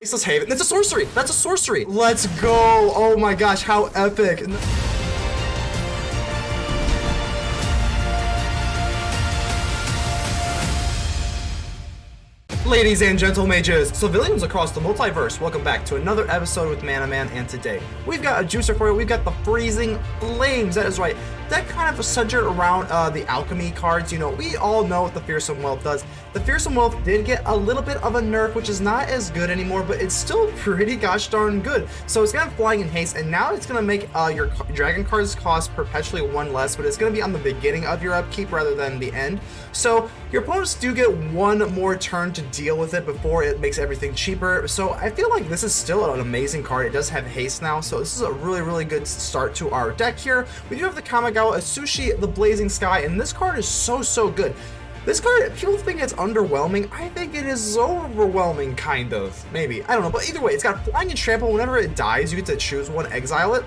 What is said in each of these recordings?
Faceless Haven. That's a sorcery. That's a sorcery. Let's go. Oh my gosh, how epic. Ladies and gentle mages, civilians across the multiverse, welcome back to another episode with ManaMan, and today we've got a juicer for you. We've got the Freezing Flames. That is right. That kind of centered around the Alchemy cards. You know, we all know what the Fearsome Whelp does. The Fearsome Whelp did get a little bit of a nerf, which is not as good anymore, but it's still pretty gosh darn good. So it's gonna flying in haste, and now it's gonna make your dragon cards cost perpetually one less, but it's gonna be on the beginning of your upkeep rather than the end. So your opponents do get one more turn to deal with it before it makes everything cheaper. So I feel like this is still an amazing card. It does have haste now, so this is a really good start to our deck here. We do have the Kamigawa, Atsushi, the Blazing Sky, and this card is so good. This card, people think it's underwhelming. I think it is overwhelming, kind of. Maybe. I don't know. But either way, it's got Flying and Trample. Whenever it dies, you get to choose one, exile it.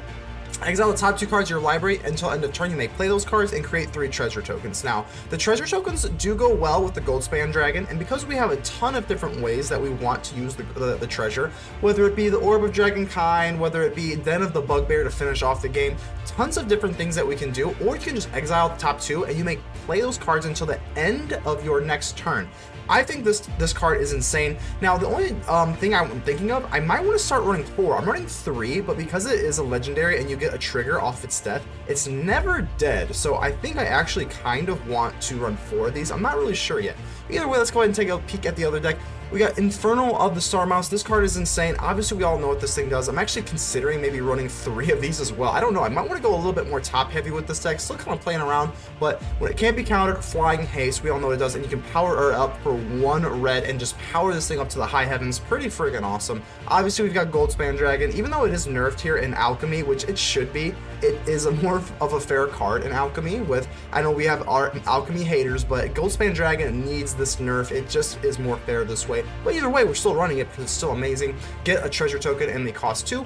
Exile the top two cards of your library until end of turn. You may play those cards and create 3 treasure tokens. Now, the treasure tokens do go well with the Goldspan Dragon, and because we have a ton of different ways that we want to use the treasure, whether it be the Orb of Dragonkind, whether it be Den of the Bugbear to finish off the game, tons of different things that we can do, or you can just exile the top 2 and you may play those cards until the end of your next turn. I think this card is insane. Now, the only thing I'm thinking of, I might want to start running 4. I'm running 3, but because it is a legendary and you get a trigger off its death, it's never dead. So I think I actually kind of want to run 4 of these. I'm not really sure yet. Either way, let's go ahead and take a peek at the other deck. We got Inferno of the Star Mouse. This card is insane. Obviously, we all know what this thing does. I'm actually considering maybe running 3 of these as well. I don't know. I might want to go a little bit more top heavy with this deck. Still kind of playing around, but when it can't be countered, Flying Haste, we all know what it does, and you can power her up for 1 red and just power this thing up to the high heavens. Pretty friggin' awesome. Obviously, we've got Goldspan Dragon. Even though it is nerfed here in Alchemy, which it should be, it is a more of a fair card in Alchemy. With, I know we have our Alchemy haters, but Goldspan Dragon needs this nerf. It just is more fair this way. But either way, we're still running it because it's still amazing. Get a treasure token and they cost 2.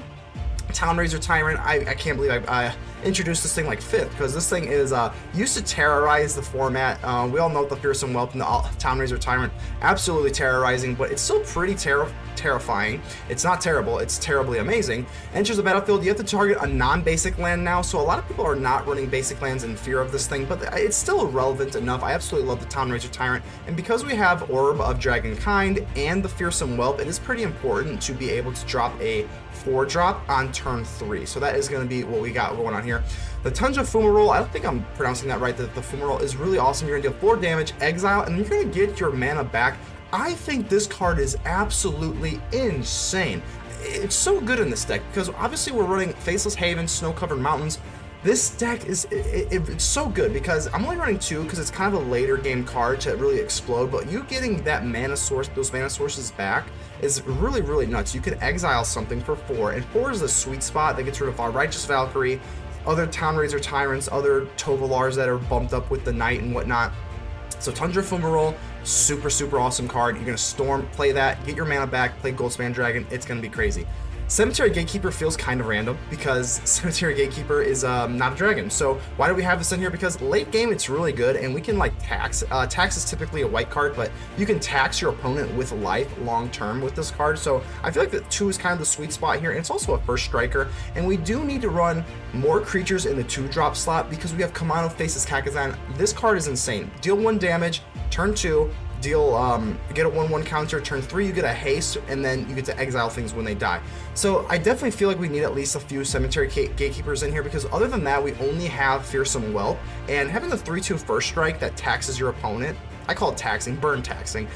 Town-Razer Tyrant, I can't believe I introduced this thing like 5th, because this thing is used to terrorize the format. We all know the Fearsome Whelp and the Town-Razer Tyrant, absolutely terrorizing, but it's still pretty terrifying. It's not terrible, it's terribly amazing. Enters the battlefield, you have to target a non-basic land now, so a lot of people are not running basic lands in fear of this thing, but it's still relevant enough. I absolutely love the Town-Razer Tyrant, and because we have Orb of Dragonkind and the Fearsome Whelp, it is pretty important to be able to drop a 4-drop on turn 3. So that is going to be what we got going on here. The Tundra Fumarole, I don't think I'm pronouncing that right. The Fumarole is really awesome. You're going to deal 4 damage, exile, and you're going to get your mana back. I think this card is absolutely insane. It's so good in this deck because obviously we're running Faceless Haven, Snow-Covered Mountains. This deck is it's so good because I'm only running 2 because it's kind of a later game card to really explode, but you getting that mana source, those mana sources back is really nuts. You can exile something for 4, and 4 is the sweet spot that gets rid of our Righteous Valkyrie, other Town-Razer Tyrants, other Tovalars that are bumped up with the Knight and whatnot. So Tundra Fumarole, super awesome card. You're gonna storm, play that, get your mana back, play Goldspan Dragon. It's gonna be crazy. Cemetery Gatekeeper feels kind of random because Cemetery Gatekeeper is not a dragon. So why do we have this in here? Because late game it's really good and we can like tax. Tax is typically a white card, but you can tax your opponent with life long term with this card. So I feel like the 2 is kind of the sweet spot here, and it's also a first striker. And we do need to run more creatures in the 2-drop slot because we have Kumano faces Kakkazan. This card is insane. Deal 1 damage, turn 2. Deal get a 1/1 counter, turn 3 you get a haste, and then you get to exile things when they die. So I definitely feel like we need at least a few Cemetery Gatekeepers in here, because other than that we only have Fearsome Whelp, and having the 3/2 first strike that taxes your opponent, I call it taxing, burn taxing,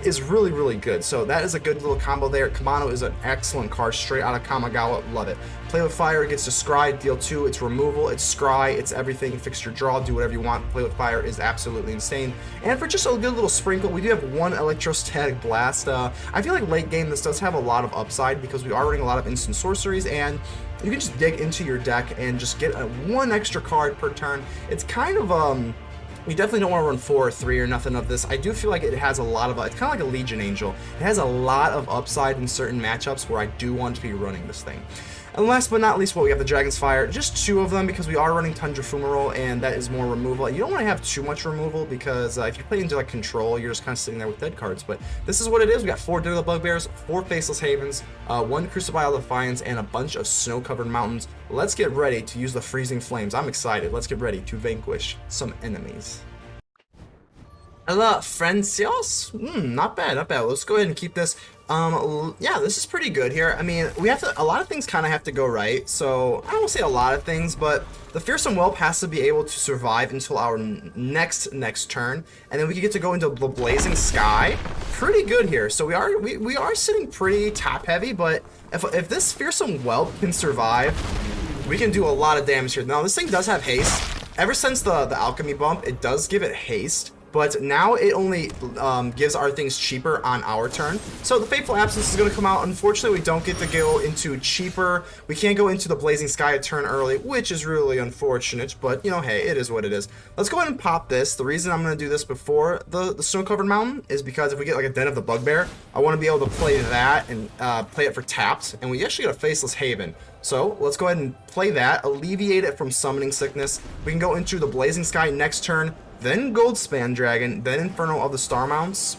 is really good. So that is a good little combo there. Kumano is an excellent card straight out of Kamigawa. Love it. Play with Fire, gets to scry, deal 2, it's removal, it's scry, it's everything, fix your draw, do whatever you want. Play with Fire is absolutely insane. And for just a good little sprinkle, we do have 1 Electrostatic Blast. I feel like late game this does have a lot of upside because we are running a lot of instant sorceries, and you can just dig into your deck and just get 1 extra card per turn. It's kind of we definitely don't want to run 4 or 3 or nothing of this. I do feel like it has a lot of, it's kind of like a Legion Angel. It has a lot of upside in certain matchups where I do want to be running this thing. And last but not least, we have the Dragon's Fire. Just 2 of them because we are running Tundra Fumarole, and that is more removal. You don't want to have too much removal because if you play into like control, you're just kind of sitting there with dead cards. But this is what it is. We got 4 Daily Bugbears, 4 Faceless Havens, 1 Crucible Defiance, and a bunch of snow-covered mountains. Let's get ready to use the Freezing Flames. I'm excited. Let's get ready to vanquish some enemies. Hello, friends. Not bad, not bad. Let's go ahead and keep this. Yeah, this is pretty good here. I mean, we have to, a lot of things kind of have to go right. So, I don't want to say a lot of things, but the Fearsome Whelp has to be able to survive until our next turn. And then we can get to go into the Blazing Sky. Pretty good here. So, we are sitting pretty top heavy, but if this Fearsome Whelp can survive, we can do a lot of damage here. Now, this thing does have haste. Ever since the Alchemy bump, it does give it haste. But now it only gives our things cheaper on our turn. So the Fateful Absence is going to come out. Unfortunately, we don't get to go into cheaper. We can't go into the Blazing Sky a turn early, which is really unfortunate. But, you know, hey, it is what it is. Let's go ahead and pop this. The reason I'm going to do this before the Snow-Covered Mountain is because if we get like a Den of the Bugbear, I want to be able to play that and play it for tapped. And we actually get a Faceless Haven. So let's go ahead and play that, alleviate it from Summoning Sickness. We can go into the Blazing Sky next turn, then Goldspan Dragon, then Inferno of the Star Mounts.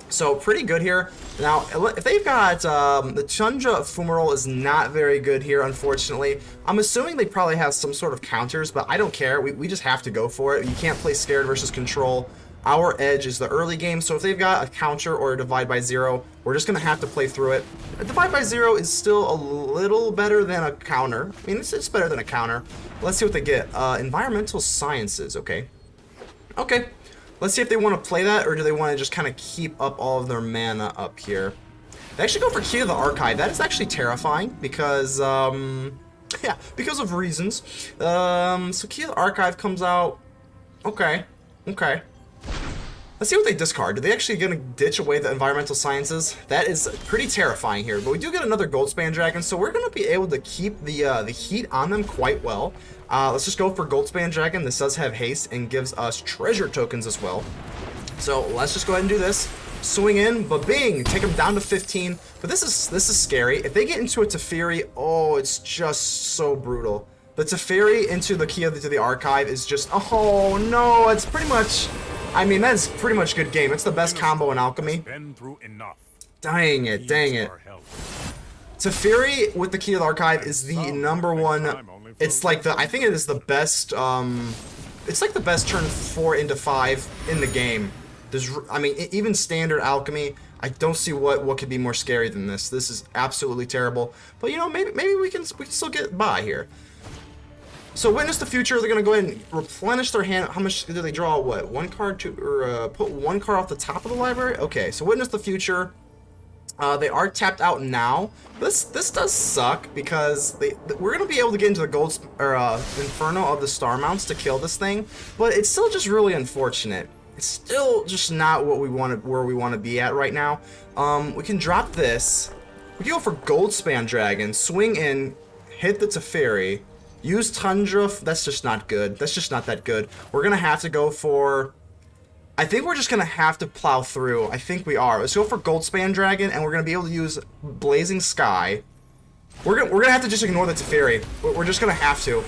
So pretty good here. Now, if they've got the Tundra Fumarole is not very good here, unfortunately. I'm assuming they probably have some sort of counters, but I don't care. We just have to go for it. You can't play Scared versus Control. Our edge is the early game, so if they've got a counter or a Divide by Zero, we're just going to have to play through it. A Divide by Zero is still a little better than a counter. I mean, it's better than a counter. Let's see what they get. Environmental Sciences, okay. Okay, let's see if they want to play that, or do they want to just kind of keep up all of their mana up here. They actually go for Key to the Archive. That is actually terrifying, because, yeah, because of reasons. So Key to the Archive comes out. Okay, okay. Let's see what they discard. Are they actually going to ditch away the Environmental Sciences? That is pretty terrifying here, but we do get another Goldspan Dragon, so we're going to be able to keep the heat on them quite well. Let's just go for Goldspan Dragon. This does have haste and gives us treasure tokens as well. So let's just go ahead and do this. Swing in, ba-bing, take them down to 15. But this is scary. If they get into a Teferi, oh, it's just so brutal. The Teferi into the Key to the Archive is just, oh no, it's pretty much, I mean, that's pretty much good game. It's the best combo in Alchemy. Dang it, dang it. Teferi with the Key to the Archive is the #1. It's like I think it is the best, it's like the best turn 4 into 5 in the game. I mean, even standard Alchemy, I don't see what could be more scary than this. This is absolutely terrible. But you know, maybe we can still get by here. So Witness the Future, they're gonna go ahead and replenish their hand. How much do they draw? What, 1 card or put 1 card off the top of the library? Okay, so Witness the Future. They are tapped out now. This does suck because we're gonna be able to get into the Inferno of the Star Mounts to kill this thing, but it's still just really unfortunate. It's still just not what we want, where we want to be at right now. We can drop this. We can go for Goldspan Dragon, swing in, hit the Teferi, use Tundra. That's just not good. That's just not that good. We're gonna have to go for. I think we're just going to have to plow through. I think we are. Let's go for Goldspan Dragon, and we're going to be able to use Blazing Sky. We're gonna have to just ignore the Teferi. We're just going to have to.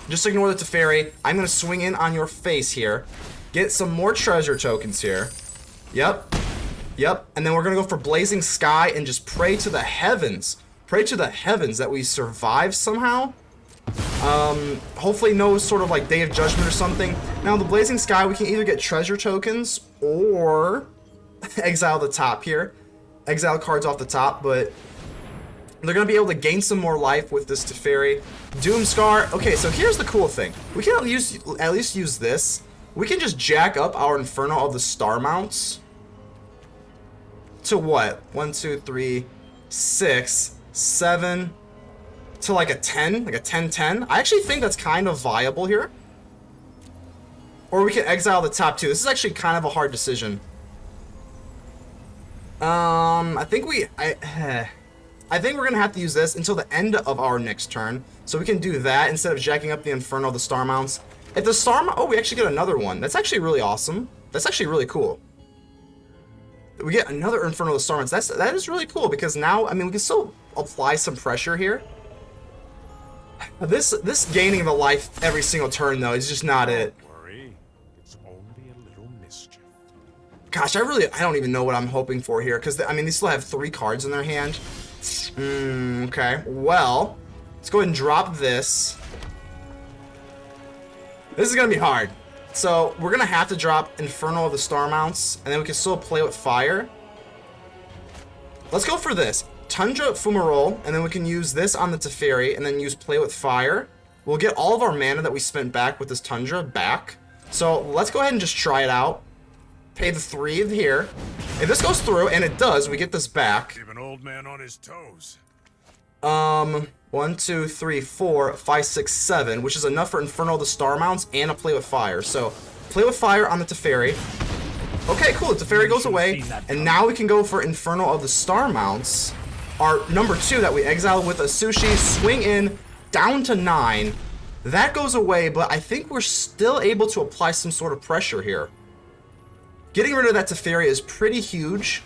Just ignore the Teferi. I'm going to swing in on your face here. Get some more treasure tokens here. Yep. Yep. And then we're going to go for Blazing Sky and just pray to the heavens. Pray to the heavens that we survive somehow. Hopefully no sort of like Day of Judgment or something. Now the Blazing Sky, we can either get treasure tokens or exile the top here. Exile cards off the top, but they're going to be able to gain some more life with this Teferi. Doomscar. Okay, so here's the cool thing. We can at least use this. We can just jack up our Inferno of the Star Mounts to what? 1, 2, 3, 6, 7... to like a 10, like a 10-10. I actually think that's kind of viable here. Or we can exile the top 2. This is actually kind of a hard decision. I think we're gonna have to use this until the end of our next turn, so we can do that instead of jacking up the Inferno of the Star Mounts. If the oh, we actually get another one. That's actually really awesome. That's actually really cool. We get another Inferno of the Star Mounts. That is really cool because now, I mean, we can still apply some pressure here. This gaining the life every single turn though is just not it. Worry, it's only a little mischief. Gosh, I don't even know what I'm hoping for here, because I mean they still have 3 cards in their hand. Okay, well, let's go ahead and drop this. This is gonna be hard. So we're gonna have to drop Inferno of the Star Mounts, and then we can still play with fire. Let's go for this. Tundra Fumarole, and then we can use this on the Teferi, and then use Play with Fire. We'll get all of our mana that we spent back with this Tundra back. So let's go ahead and just try it out. Pay the 3 here. If this goes through, and it does, we get this back. Keep an old man on his toes. 1, 2, 3, 4, 5, 6, 7, which is enough for Inferno of the Star Mounts and a Play with Fire. So Play with Fire on the Teferi. Okay, cool. The Teferi goes away, and now we can go for Inferno of the Star Mounts. Our number 2 that we exiled with Atsushi, swing in, down to 9. That goes away, but I think we're still able to apply some sort of pressure here. Getting rid of that Teferi is pretty huge.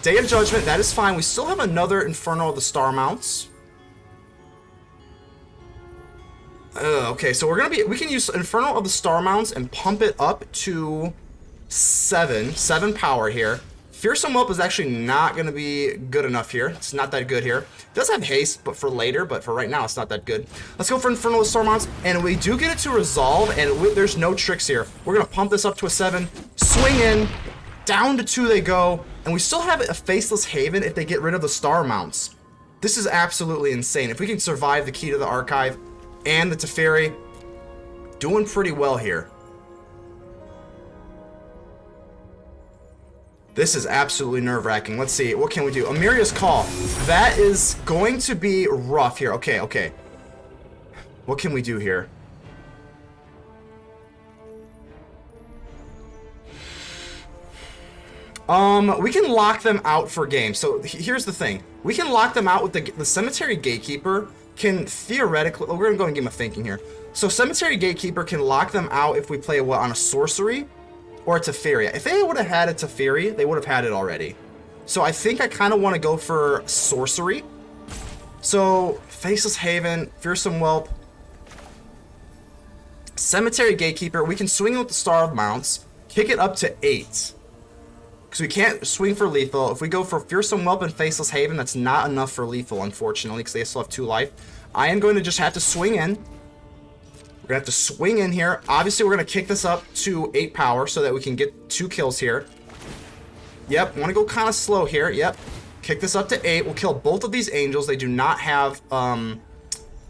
Day of Judgment, that is fine. We still have another Inferno of the Star Mounts. Okay, so we can use Inferno of the Star Mounts and pump it up to 7 power here. Fearsome Whelp is actually not going to be good enough here. It's not that good here. It does have haste, but for later, but for right now, it's not that good. Let's go for Inferno of the Star Mounts, and we do get it to resolve, and there's no tricks here. We're going to pump this up to a 7, swing in, down to 2 they go, and we still have a Faceless Haven if they get rid of the Star Mounts. This is absolutely insane. If we can survive the Key to the Archive and the Teferi, doing pretty well here. This is absolutely nerve-wracking. Let's see. What can we do? Amiria's Call. That is going to be rough here. Okay. What can we do here? We can lock them out for game. So here's the thing. We can lock them out with the Cemetery Gatekeeper can theoretically... We're going to go and give him a thinking here. So Cemetery Gatekeeper can lock them out if we play what, on a sorcery? Or a Teferi. If they would have had a Teferi, they would have had it already. So I think I kind of want to go for sorcery. So Faceless Haven, Fearsome Whelp, Cemetery Gatekeeper. We can swing with the Star of Mounts, kick it up to 8. Because we can't swing for lethal. If we go for Fearsome Whelp and Faceless Haven, that's not enough for lethal, unfortunately, because they still have 2 life. I am going to just have to swing in. We're going to have to swing in here. Obviously, we're going to kick this up to 8 power so that we can get 2 kills here. Yep, want to go kind of slow here. Yep. Kick this up to 8. We'll kill both of these angels. They do not have,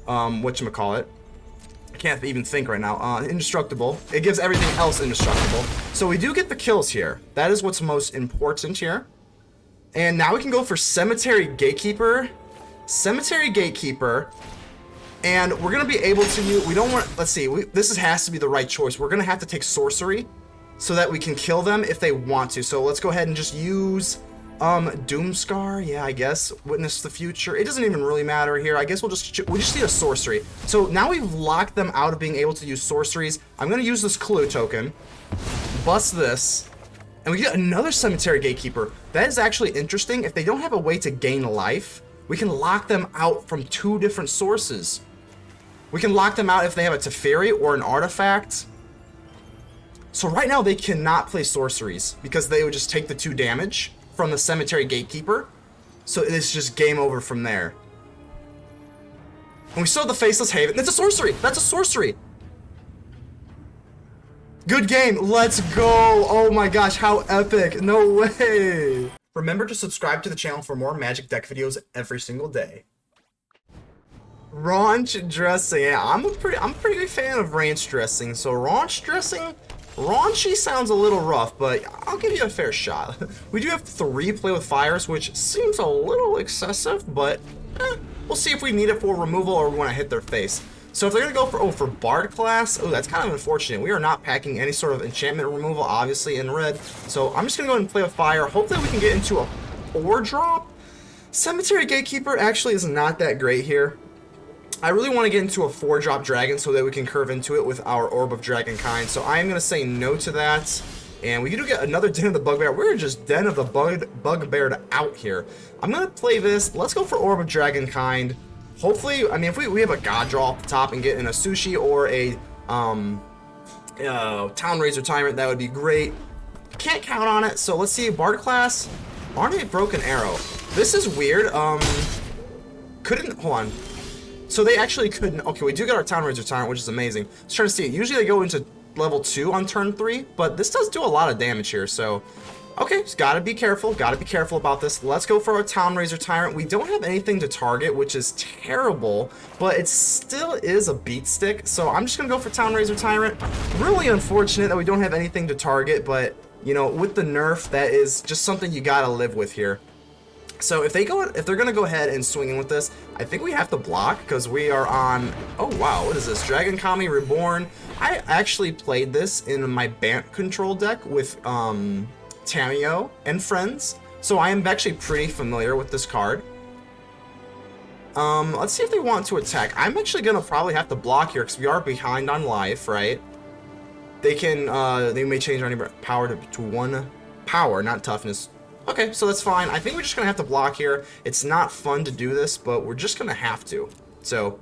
whatchamacallit. I can't even think right now. Indestructible. It gives everything else indestructible. So we do get the kills here. That is what's most important here. And now we can go for Cemetery Gatekeeper. Cemetery Gatekeeper. And we're going to be able to use... We don't want... Let's see. This has to be the right choice. We're going to have to take sorcery so that we can kill them if they want to. So let's go ahead and just use... Doomscar, yeah, I guess. Witness the Future. It doesn't even really matter here. I guess we just need a sorcery. So now we've locked them out of being able to use sorceries. I'm going to use this clue token. Bust this. And we get another Cemetery Gatekeeper. That is actually interesting. If they don't have a way to gain life, we can lock them out from 2 different sources. We can lock them out if they have a Teferi or an artifact. So right now they cannot play sorceries because they would just take the 2 damage from the Cemetery Gatekeeper. So it's just game over from there. And we still have the Faceless Haven. That's a sorcery! That's a sorcery! Good game! Let's go! Oh my gosh, how epic! No way! Remember to subscribe to the channel for more Magic deck videos every single day. Raunch dressing. Yeah, I'm a pretty big fan of ranch dressing. So raunch dressing, raunchy sounds a little rough, but I'll give you a fair shot. We do have 3 Play with Fires, which seems a little excessive, but we'll see if we need it for removal or we want to hit their face. So if they're gonna go for Bard class, that's kind of unfortunate. We are not packing any sort of enchantment removal, obviously, in red. So I'm just gonna go ahead and Play with Fire. Hopefully we can get into a 4-drop. Cemetery Gatekeeper actually is not that great here. I really want to get into a 4-drop dragon so that we can curve into it with our Orb of Dragonkind. So I am going to say no to that. And we do get another Den of the Bugbear. We're just Den of the Bugbear out here. I'm going to play this. Let's go for Orb of Dragonkind. Hopefully, I mean, if we have a God draw off the top and get an Atsushi or a Town-Razer Tyrant, that would be great. Can't count on it, so let's see. Bard class, Ornate Broken Arrow. This is weird. Hold on. So they actually couldn't. Okay, we do get our Town-Razer Tyrant, which is amazing. Let's try to see it. Usually they go into level 2 on turn 3, but this does do a lot of damage here, so okay, just gotta be careful about this. Let's go for our Town-Razer Tyrant. We don't have anything to target, which is terrible, but it still is a beat stick, so I'm just gonna go for Town-Razer Tyrant. Really unfortunate that we don't have anything to target, but you know, with the nerf, that is just something you gotta live with here. So if they're gonna go ahead and swing in with this, I think we have to block because we are on. Oh wow, what is this? Dragon Kami Reborn. I actually played this in my Bant control deck with Tamio and friends, so I am actually pretty familiar with this card. Let's see if they want to attack. I'm actually gonna probably have to block here because we are behind on life, right? They can, they may change our power to 1 power, not toughness. Okay, so that's fine. I think we're just gonna have to block here. It's not fun to do this, but we're just gonna have to. So,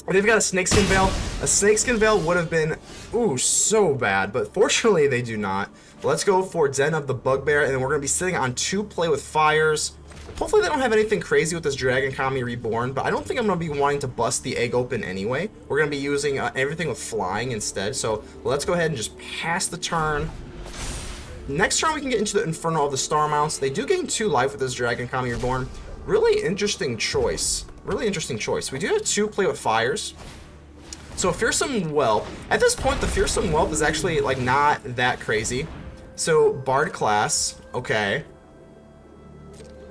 they've got a Snakeskin Veil. A Snakeskin Veil would have been, ooh, so bad, but fortunately they do not. Let's go for Den of the Bugbear, and then we're gonna be sitting on 2 Play with Fires. Hopefully they don't have anything crazy with this Dragon Kami Reborn, but I don't think I'm going to be wanting to bust the egg open anyway. We're going to be using everything with flying instead, so let's go ahead and just pass the turn. Next turn we can get into the Inferno of the Star Mounts. They do gain 2 life with this Dragon Kami Reborn. Really interesting choice. Really interesting choice. We do have 2 Play with Fires. So Fearsome Whelp. At this point, the Fearsome Whelp is actually like not that crazy. So Bard class, okay.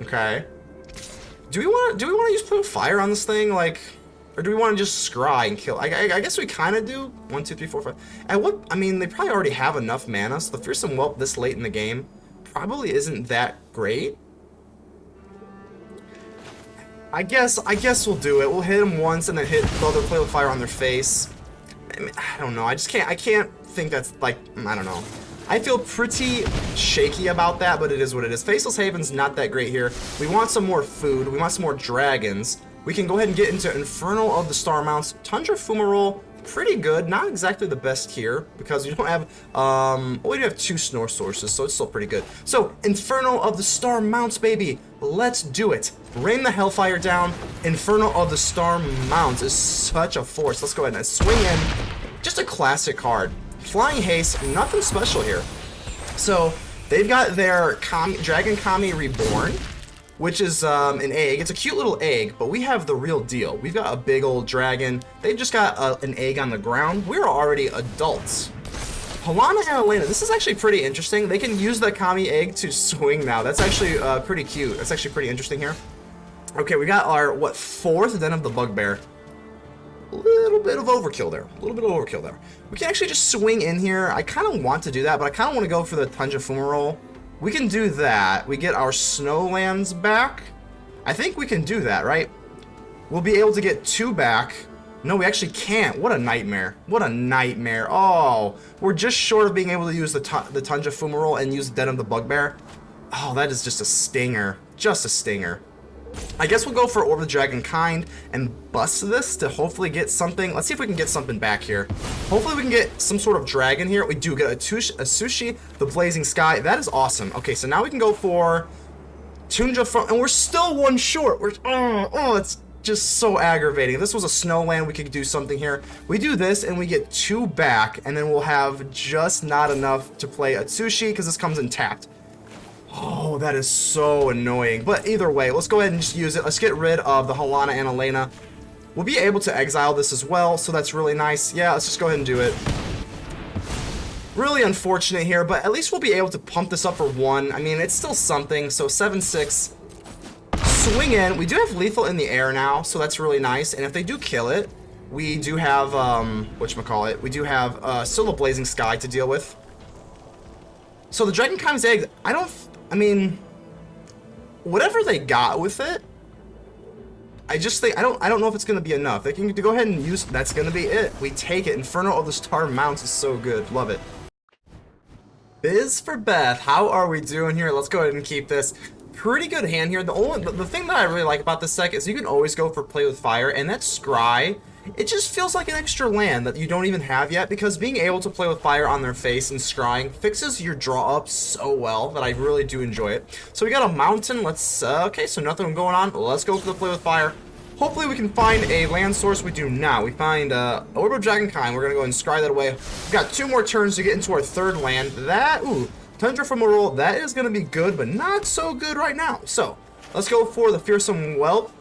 Okay. Do we want to use Play with Fire on this thing, like, or do we want to just scry and kill? I guess we kind of do. 1, 2, 3, 4, 5. At what? I mean, they probably already have enough mana, so the Fearsome Whelp this late in the game probably isn't that great. I guess we'll do it. We'll hit them once and then hit the other Play with Fire on their face. I mean, I don't know. I can't think that's like, I don't know. I feel pretty shaky about that, but it is what it is. Faceless Haven's not that great here. We want some more food. We want some more dragons. We can go ahead and get into Inferno of the Star Mounts. Tundra Fumarole, pretty good. Not exactly the best here because we don't have, we do have 2 snore sources, so it's still pretty good. So, Inferno of the Star Mounts, baby. Let's do it. Rain the Hellfire down. Inferno of the Star Mounts is such a force. Let's go ahead and swing in. Just a classic card. Flying Haste, nothing special here. So, they've got their Dragon Kami Reborn, which is an egg. It's a cute little egg, but we have the real deal. We've got a big old dragon. They've just got an egg on the ground. We're already adults. Halana and Elena, this is actually pretty interesting. They can use the Kami egg to swing now. That's actually pretty cute. That's actually pretty interesting here. Okay, we got our, 4th Den of the Bugbear. A little bit of overkill there. We can actually just swing in here. I kind of want to do that, but I kind of want to go for the Tundra Fumarole. We can do that. We get our Snowlands back. I think we can do that, right? We'll be able to get 2 back. No, we actually can't. What a nightmare. What a nightmare. Oh, we're just short of being able to use the Tundra Fumarole and use the Den of the Bugbear. Oh, that is just a stinger. Just a stinger. I guess we'll go for Orb of Dragonkind and bust this to hopefully get something. Let's see if we can get something back here. Hopefully we can get some sort of dragon here. We do get a Sushi, the Blazing Sky. That is awesome. Okay, so now we can go for Tundra and we're still 1 short. It's just so aggravating. If this was a Snowland, we could do something here. We do this and we get 2 back, and then we'll have just not enough to play Atsushi because this comes in tapped. Oh, that is so annoying. But either way, let's go ahead and just use it. Let's get rid of the Halana and Elena. We'll be able to exile this as well, so that's really nice. Yeah, let's just go ahead and do it. Really unfortunate here, but at least we'll be able to pump this up for 1. I mean, it's still something. So 7/6. Swing in. We do have lethal in the air now, so that's really nice. And if they do kill it, we do have, whatchamacallit, we do have still the Blazing Sky to deal with. So the Dragon Kami's egg, I mean, whatever they got with it, I just think, I don't know if it's going to be enough. They can go ahead and use, that's going to be it. We take it. Inferno of the Star Mounts is so good. Love it. Biz for Beth, how are we doing here? Let's go ahead and keep this. pretty good hand here. The thing that I really like about this deck is you can always go for play with fire, and that scry, it just feels like an extra land that you don't even have yet, because being able to play with fire on their face and scrying fixes your draw up so well that I really do enjoy it. So we got a mountain. Let's okay, so nothing going on. Let's go for the play with fire. Hopefully we can find a land source. We do not. We find Orb of Dragonkind. We're gonna go and scry that away. We've got 2 more turns to get into our 3rd land. That Tundra Fumarole, that is gonna be good, but not so good right now. So let's go for the Fearsome Whelp.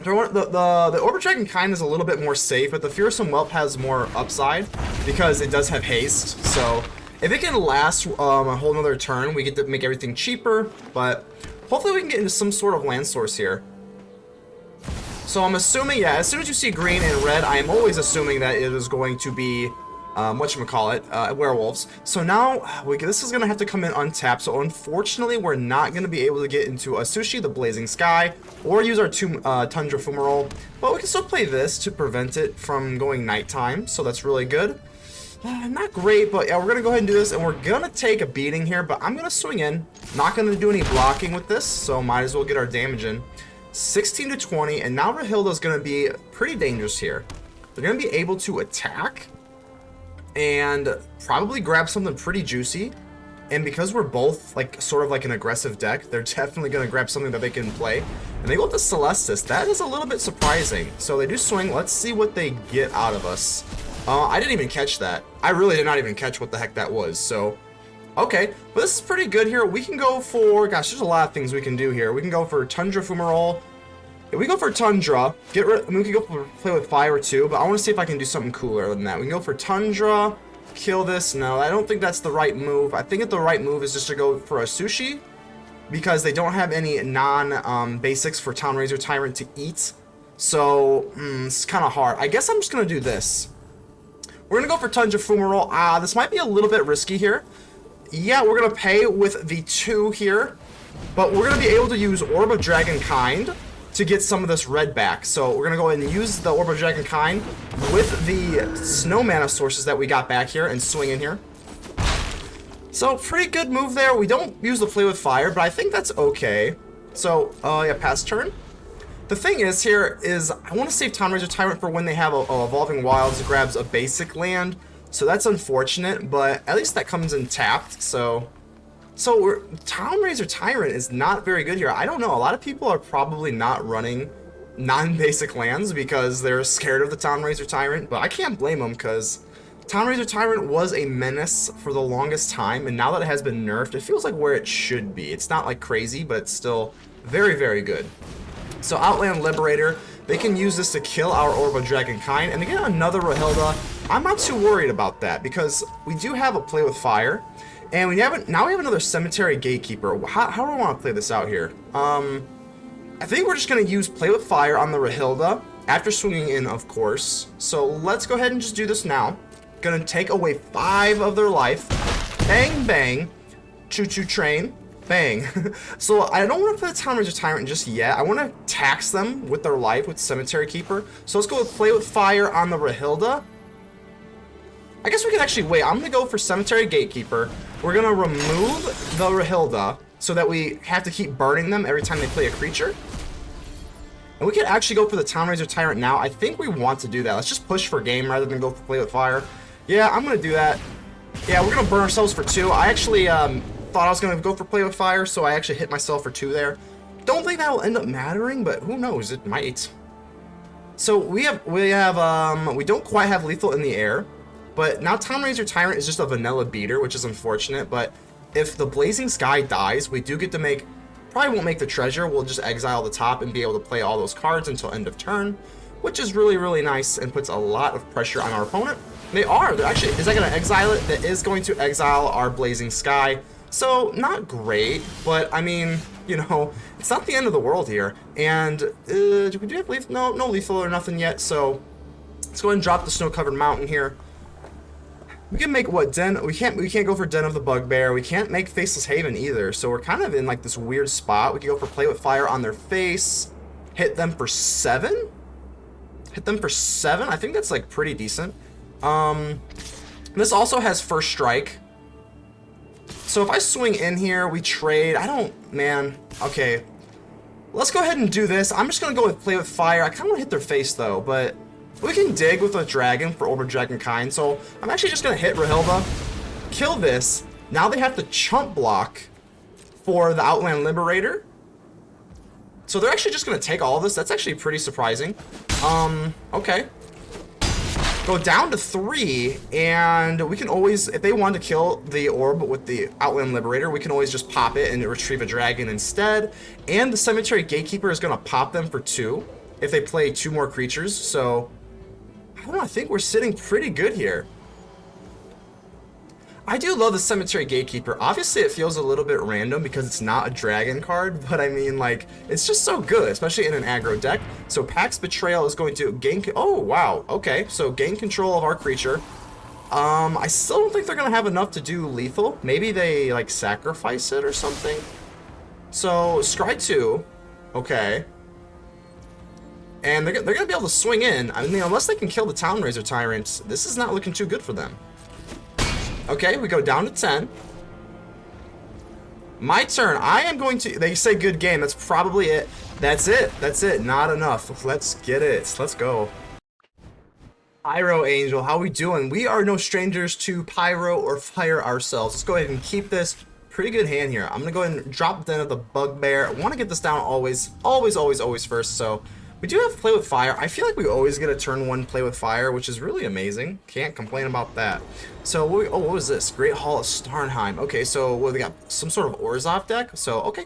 The Orb of Dragonkind is a little bit more safe, but the Fearsome Whelp has more upside because it does have haste. So if it can last a whole nother turn, we get to make everything cheaper. But hopefully we can get into some sort of land source here. So I'm assuming, yeah, as soon as you see green and red, I am always assuming that it is going to be, whatchamacallit, werewolves. So now, this is going to have to come in untapped, so unfortunately we're not going to be able to get into Atsushi, the Blazing Sky, or use our Tundra Fumarole, but we can still play this to prevent it from going nighttime, so that's really good. Not great, but yeah, we're going to go ahead and do this, and we're going to take a beating here, but I'm going to swing in. Not going to do any blocking with this, so might as well get our damage in. 16 to 20, and now Rahilda's going to be pretty dangerous here. They're going to be able to attack and probably grab something pretty juicy. And because we're both like sort of like an aggressive deck, they're definitely going to grab something that they can play. And they go with the Celestis. That is a little bit surprising. So they do swing. Let's see what they get out of us. I didn't even catch that. I really did not even catch what the heck that was. So okay, but this is pretty good here. We can go for, gosh, there's a lot of things we can do here. We can go for Tundra Fumarole. If we go for Tundra, we can go for play with fire too, but I want to see if I can do something cooler than that. We can go for Tundra, kill this. No, I don't think that's the right move. I think the right move is just to go for Atsushi, because they don't have any non-basics for Town-Razer Tyrant to eat. So, it's kind of hard. I guess I'm just going to do this. We're going to go for Tundra Fumarole. This might be a little bit risky here. Yeah, we're going to pay with the 2 here, but we're going to be able to use Orb of Dragonkind to get some of this red back. So we're going to go ahead and use the Orb of Dragonkind with the snow mana sources that we got back here and swing in here. So pretty good move there. We don't use the play with fire, but I think that's okay. So, yeah, pass turn. The thing is here is I want to save Town-Razer Tyrant for when they have a Evolving Wilds grabs a basic land. So that's unfortunate, but at least that comes in tapped. So Town-Razer Tyrant is not very good here. I don't know. A lot of people are probably not running non-basic lands because they're scared of the Town-Razer Tyrant, but I can't blame them because Town-Razer Tyrant was a menace for the longest time, and now that it has been nerfed, it feels like where it should be. It's not like crazy, but it's still very, very good. So Outland Liberator, they can use this to kill our Orb of Dragonkind, and to get another Rahilda, I'm not too worried about that because we do have a play with fire, and now we have another Cemetery Gatekeeper. How do I want to play this out here? I think we're just going to use play with fire on the Rahilda after swinging in, of course. So let's go ahead and just do this now. Going to take away 5 of their life. Bang, bang. Choo-choo train. Bang. So I don't want to play the Town-Razer Tyrant just yet. I want to tax them with their life with Cemetery Keeper. So let's go with play with fire on the Rahilda. I guess we could actually wait. I'm going to go for Cemetery Gatekeeper. We're going to remove the Rahilda so that we have to keep burning them every time they play a creature. And we could actually go for the Town-Razer Tyrant now. I think we want to do that. Let's just push for game rather than go for play with fire. Yeah, I'm going to do that. Yeah, we're going to burn ourselves for 2. I actually thought I was going to go for play with fire, so I actually hit myself for 2 there. Don't think that will end up mattering, but who knows? It might. So we don't quite have lethal in the air. But now Town-Razer Tyrant is just a vanilla beater, which is unfortunate. But if the Blazing Sky dies, we do get to make... Probably won't make the treasure. We'll just exile the top and be able to play all those cards until end of turn, which is really, really nice and puts a lot of pressure on our opponent. They're actually... Is that going to exile it? That is going to exile our Blazing Sky. So, not great, but I mean, you know, it's not the end of the world here. And, do we have lethal? No lethal or nothing yet, so let's go ahead and drop the snow-covered mountain here. We can make what den? We can't go for Den of the Bugbear. We can't make Faceless Haven either. So we're kind of in like this weird spot. We can go for play with fire on their face, hit them for 7. Hit them for 7. I think that's like pretty decent. This also has first strike. So if I swing in here, we trade. I don't, man. Okay. Let's go ahead and do this. I'm just going to go with play with fire. I kind of want to hit their face, though, but we can dig with a dragon for Orb of Dragonkind. So I'm actually just going to hit Rahilda, kill this. Now they have to chump block for the Outland Liberator. So they're actually just going to take all of this. That's actually pretty surprising. Okay. Go down to 3, and we can always, if they want to kill the orb with the Outland Liberator, we can always just pop it and retrieve a dragon instead. And the Cemetery Gatekeeper is going to pop them for 2 if they play 2 more creatures. So, I don't know, I think we're sitting pretty good here. I do love the Cemetery Gatekeeper. Obviously, it feels a little bit random because it's not a dragon card, but I mean, like, it's just so good, especially in an aggro deck. So Pax Betrayal is going to gain... Oh, wow. Okay, so gain control of our creature. I still don't think they're going to have enough to do lethal. Maybe they, like, sacrifice it or something. So, Scry 2. Okay. And they're going to be able to swing in. I mean, unless they can kill the Town-Razer Tyrant, this is not looking too good for them. Okay, we go down to 10. My turn. I am going to... They say good game. That's probably it. That's it. That's it. Not enough. Let's get it. Let's go. Pyro Angel, how we doing? We are no strangers to pyro or fire ourselves. Let's go ahead and keep this. Pretty good hand here. I'm going to go ahead and drop down the Bugbear. I want to get this down always first, so... We do have play with fire. I feel like we always get a turn 1 play with fire, which is really amazing. Can't complain about that. So, what was this? Great Hall of Starnheim. Okay, so we got some sort of Orzhov deck. So, okay.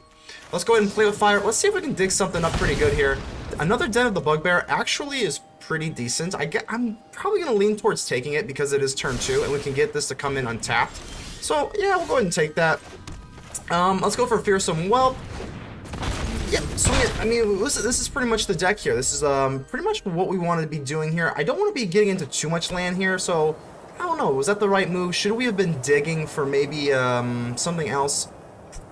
Let's go ahead and play with fire. Let's see if we can dig something up pretty good here. Another Den of the Bugbear actually is pretty decent. I'm probably going to lean towards taking it because it is turn 2, and we can get this to come in untapped. So, yeah, we'll go ahead and take that. Let's go for Fearsome Whelp. Yeah, swing it. I mean, this is pretty much the deck here. This is pretty much what we want to be doing here. I don't want to be getting into too much land here, so I don't know. Was that the right move? Should we have been digging for maybe something else?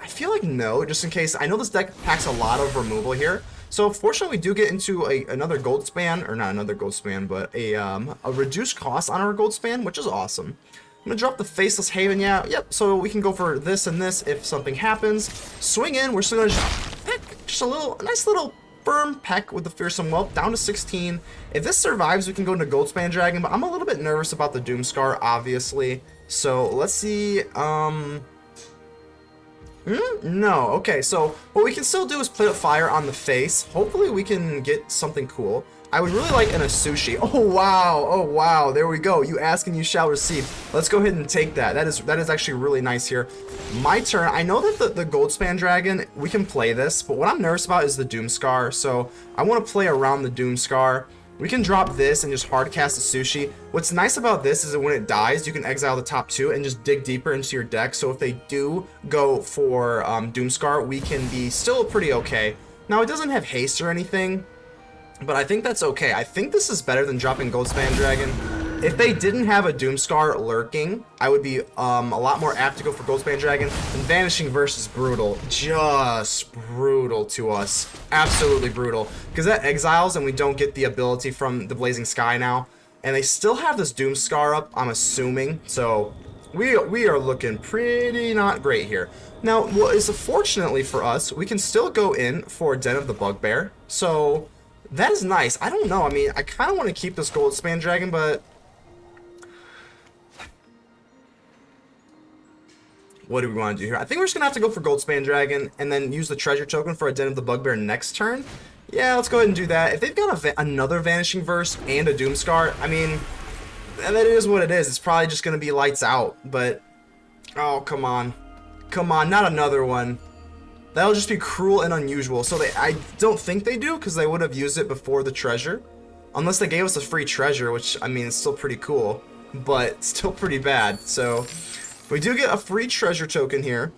I feel like no, just in case. I know this deck packs a lot of removal here. So fortunately, we do get into another Goldspan, or not another Goldspan, but a reduced cost on our Goldspan, which is awesome. I'm gonna drop the Faceless Haven. Yeah, yep. So we can go for this and this if something happens. Swing in. We're still gonna pick just a nice little firm peck with the Fearsome Whelp down to 16. If this survives, we can go into Goldspan Dragon. But I'm a little bit nervous about the Doomscar, obviously. So let's see. No. Okay. So what we can still do is play with fire on the face. Hopefully, we can get something cool. I would really like an Atsushi. Oh wow, oh wow, there we go. You ask and you shall receive. Let's go ahead and take that. That is actually really nice here. My turn. I know that the Goldspan Dragon, we can play this, but what I'm nervous about is the Doomscar. So I want to play around the Doomscar. We can drop this and just hard cast Atsushi. What's nice about this is that when it dies, you can exile the top 2 and just dig deeper into your deck. So if they do go for Doomscar, we can be still pretty okay. Now it doesn't have haste or anything, but I think that's okay. I think this is better than dropping Goldspan Dragon. If they didn't have a Doomscar lurking, I would be a lot more apt to go for Goldspan Dragon. And Vanishing Verse is brutal. Just brutal to us. Absolutely brutal. Because that exiles and we don't get the ability from the Blazing Sky now. And they still have this Doomscar up, I'm assuming. So we are looking pretty not great here. Now, what is fortunately for us, we can still go in for Den of the Bugbear. So that is nice. I don't know. I mean, I kind of want to keep this Goldspan Dragon, but what do we want to do here? I think we're just going to have to go for Goldspan Dragon and then use the treasure token for a Den of the Bugbear next turn. Yeah, let's go ahead and do that. If they've got another Vanishing Verse and a Doomscar, I mean, that is what it is. It's probably just going to be lights out, but oh, come on. Come on, not another one. That'll just be cruel and unusual. So I don't think they do, because they would have used it before the treasure. Unless they gave us a free treasure, which, I mean, it's still pretty cool. But still pretty bad. So we do get a free treasure token here.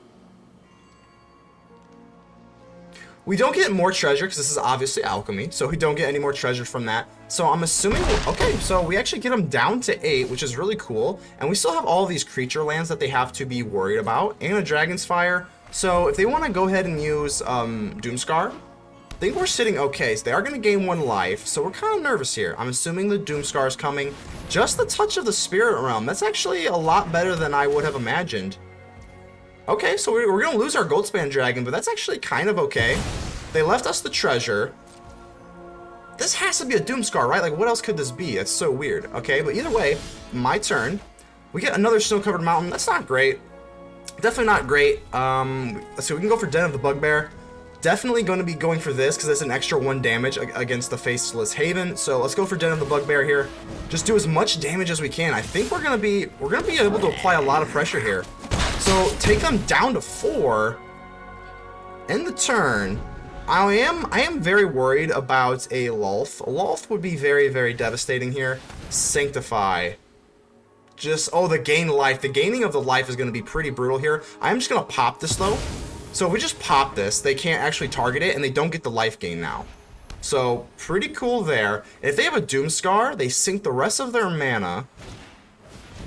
We don't get more treasure, because this is obviously Alchemy. So we don't get any more treasure from that. So I'm assuming... Okay, so we actually get them down to 8, which is really cool. And we still have all these creature lands that they have to be worried about. And a Dragon's Fire. So if they want to go ahead and use Doomscar, I think we're sitting okay. So they are going to gain 1 life, so we're kind of nervous here. I'm assuming the Doomscar is coming. Just the touch of the Spirit Realm. That's actually a lot better than I would have imagined. Okay, so we're gonna lose our Goldspan Dragon, but that's actually kind of okay. They left us the treasure. This has to be a Doomscar, right? Like, what else could this be? That's so weird. Okay, but either way, my turn. We get another snow-covered mountain. That's not great. Definitely not great. So we can go for Den of the Bugbear. Definitely going to be going for this because it's an extra 1 damage against the Faceless Haven. So let's go for Den of the Bugbear here. Just do as much damage as we can. I think we're gonna be able to apply a lot of pressure here. So take them down to 4. End the turn. I am very worried about a Lulth. A Lulth would be very, very devastating here. Sanctify. The gain life. The gaining of the life is going to be pretty brutal here. I'm just going to pop this though. So if we just pop this, they can't actually target it and they don't get the life gain now. So pretty cool there. If they have a Doomscar, they sink the rest of their mana.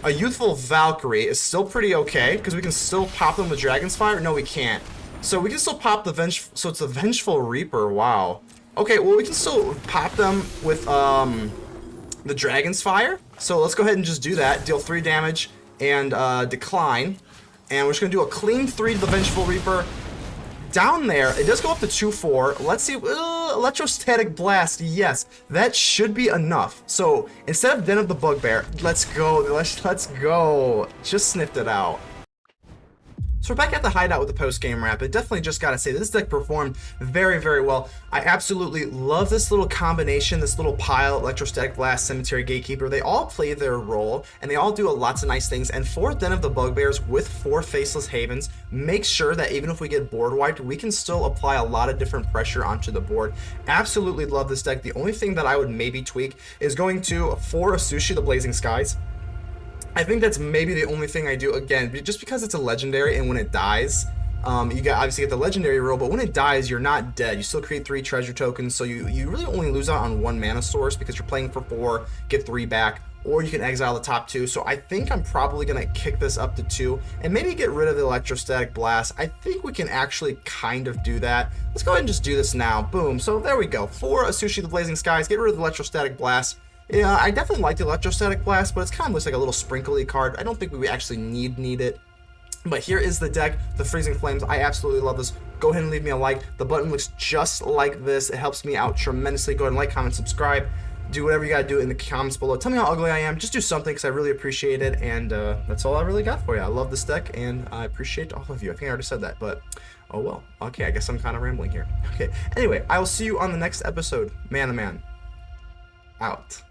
A Youthful Valkyrie is still pretty okay because we can still pop them with Dragon's Fire. No, we can't. So we can still pop the so it's the Vengeful Reaper. Wow. Okay, well we can still pop them with the Dragon's Fire. So let's go ahead and just do that. Deal 3 damage and decline. And we're just going to do a clean 3 to the Vengeful Reaper. Down there, it does go up to 2-4. Let's see. Electrostatic Blast. Yes, that should be enough. So instead of Den of the Bugbear, let's go. Let's go. Just sniffed it out. So we're back at the Hideout with the post-game wrap. I definitely just gotta say, this deck performed very, very well. I absolutely love this little combination, this little pile, Electrostatic Blast, Cemetery Gatekeeper. They all play their role, and they all do lots of nice things. And 4 Den of the Bugbears with 4 Faceless Havens makes sure that even if we get board wiped, we can still apply a lot of different pressure onto the board. Absolutely love this deck. The only thing that I would maybe tweak is going to 4 Atsushi, the Blazing Skies. I think that's maybe the only thing I do, again, just because it's a legendary, and when it dies, you obviously get the legendary rule, but when it dies, you're not dead. You still create 3 treasure tokens, so you really only lose out on 1 mana source because you're playing for 4, get 3 back, or you can exile the top 2. So I think I'm probably going to kick this up to 2 and maybe get rid of the Electrostatic Blast. I think we can actually kind of do that. Let's go ahead and just do this now. Boom. So there we go. 4 Atsushi, the Blazing Skies, get rid of the Electrostatic Blast. Yeah, I definitely like the Electrostatic Blast, but it's kind of looks like a little sprinkly card. I don't think we actually need it. But here is the deck, the Freezing Flames. I absolutely love this. Go ahead and leave me a like. The button looks just like this. It helps me out tremendously. Go ahead and like, comment, subscribe. Do whatever you gotta do in the comments below. Tell me how ugly I am. Just do something because I really appreciate it. And that's all I really got for you. I love this deck, and I appreciate all of you. I think I already said that, but oh well. Okay, I guess I'm kind of rambling here. Okay, anyway, I will see you on the next episode. ManaMan. Out.